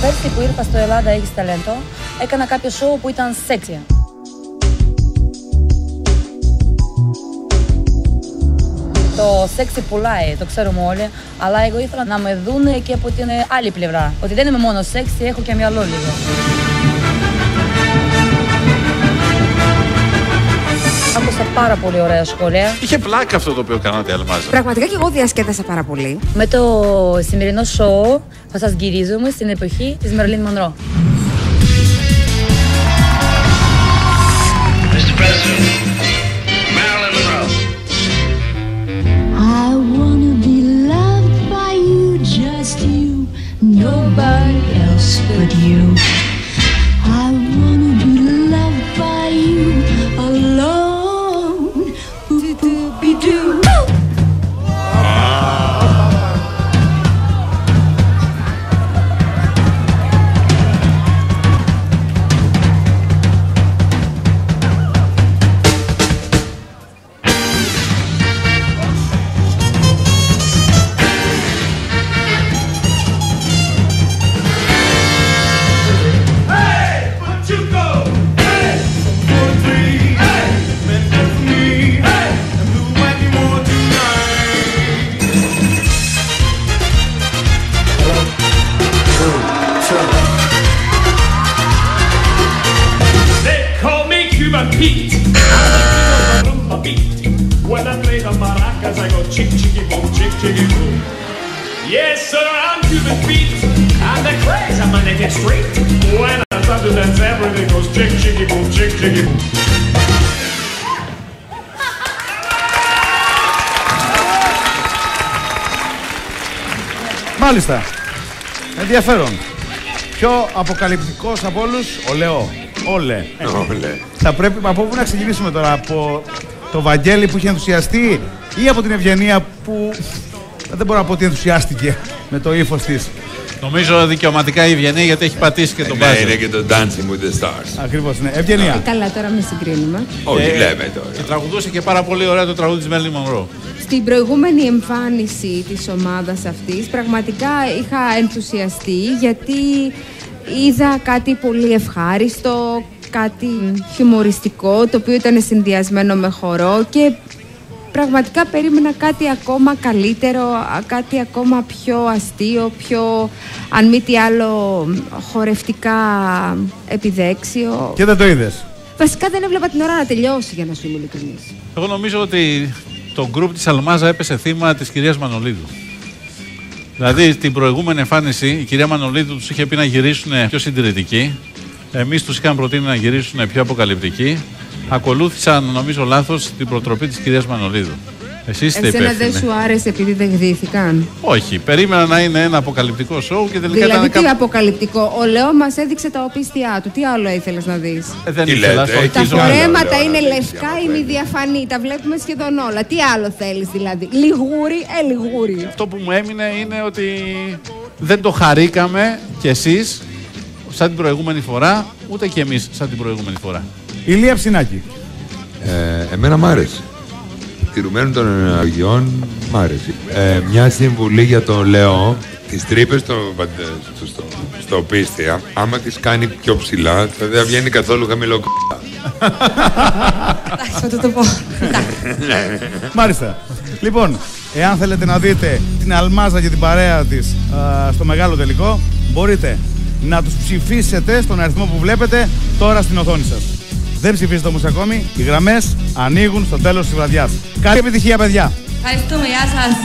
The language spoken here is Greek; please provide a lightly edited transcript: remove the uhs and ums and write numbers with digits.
Πέρσι που ήρθα στο Ελλάδα Έχεις Ταλέντο, έκανα κάποιο show που ήταν sexy. Το sexy πουλάει, το ξέρουμε όλοι, αλλά εγώ ήθελα να με δουν και από την άλλη πλευρά. Ότι δεν είμαι μόνο sexy, έχω και μυαλό λίγο. Άκουσα πάρα πολύ ωραία σχόλια. Είχε πλάκα αυτό το οποίο κάνατε, Αλμάζα. Πραγματικά και εγώ διασκέδασα πάρα πολύ. Με το σημερινό show θα σας γυρίζουμε στην εποχή της Μαριλίν Μονρό. Mr. President, Marilyn Monroe. I wanna be loved by you, just you, nobody else but you. I wanna be loved by you alone. Ooh-doo-be-doo. Pete, I'm the rumba beat. When I play the maracas, I go chick chicky boom, chick chicky boom. Yes, sir, I'm Cuban Pete. I'm the craze, I'm gonna get straight. When I start to dance, everything goes chick chicky boom, chick chicky boom. Μάλιστα. Ενδιαφέρον. Πιο αποκαλυπτικός από όλους, ο Λεό. Όλε. Θα πρέπει από πού να ξεκινήσουμε τώρα, από το Βαγγέλη που είχε ενθουσιαστεί ή από την Ευγενία που δεν μπορώ να πω ότι ενθουσιάστηκε με το ύφος της. Νομίζω δικαιωματικά η Ευγενία γιατί έχει πατήσει και τον μπάζερ. Ναι, είναι και το Dancing with the Stars. Ακριβώς, ναι. Ευγενία. Καλά, τώρα μην συγκρίνουμε. Όχι, λέμε τώρα. Και τραγουδούσε και πάρα πολύ ωραία το τραγούδι της Μαριλίν Μονρό. Στην προηγούμενη εμφάνιση της ομάδας αυτής πραγματικά είχα ενθουσιαστεί γιατί είδα κάτι πολύ ευχάριστο, κάτι χιουμοριστικό, το οποίο ήταν συνδυασμένο με χορό και πραγματικά περίμενα κάτι ακόμα καλύτερο, κάτι ακόμα πιο αστείο, πιο, αν μη τι άλλο, χορευτικά επιδέξιο. Και δεν το είδες? Βασικά δεν έβλεπα την ώρα να τελειώσει, για να σου είμαι ειλικρινής. Εγώ νομίζω ότι το γκρουπ της Αλμάζα έπεσε θύμα της κυρίας Μανολίδου. Δηλαδή, στην προηγούμενη εμφάνιση η κυρία Μανολίδου τους είχε πει να γυρίσουν πιο συντηρητικοί. Εμείς τους είχαμε προτείνει να γυρίσουν πιο αποκαλυπτικοί. Ακολούθησαν, νομίζω λάθος, την προτροπή της κυρίας Μανολίδου. Εσείς είστε Εσένα υπεύθυνοι. δεν σου άρεσε επειδή δεν γδύθηκαν? Όχι, περίμενα να είναι ένα αποκαλυπτικό σοου και τελικά Δηλαδή ήταν τι αποκαλυπτικό? Ο Λεό μας έδειξε τα οπίστια του. Τι άλλο ήθελες να δεις? Δεν ήθελα, Τα φορέματα είναι λευκά ή μη διαφανή. Τα βλέπουμε σχεδόν όλα. Τι άλλο θέλεις δηλαδή? Λιγούρι, λιγούρι. Αυτό που μου έμεινε είναι ότι δεν το χαρήκαμε κι εσείς σαν την προηγούμενη φορά, ούτε κι εμείς σαν την προηγούμενη φορά. Ηλία Ψινάκη. Εμένα μ' άρεσε. Τηρουμένων των ενεργειών μ' άρεσε. Μια συμβουλή για τον Λεό, τις τρύπες στο οπίστια, άμα τις κάνει πιο ψηλά, δεν βγαίνει καθόλου χαμηλό Εντάξει, θα το πω. Μάλιστα. Λοιπόν, εάν θέλετε να δείτε την Αλμάζα και την παρέα της στο μεγάλο τελικό, μπορείτε να τους ψηφίσετε στον αριθμό που βλέπετε τώρα στην οθόνη σας. Δεν ψηφίσετε όμως ακόμη, οι γραμμές ανοίγουν στο τέλος της βραδιάς. Καλή επιτυχία, παιδιά! Ευχαριστούμε, γεια σας!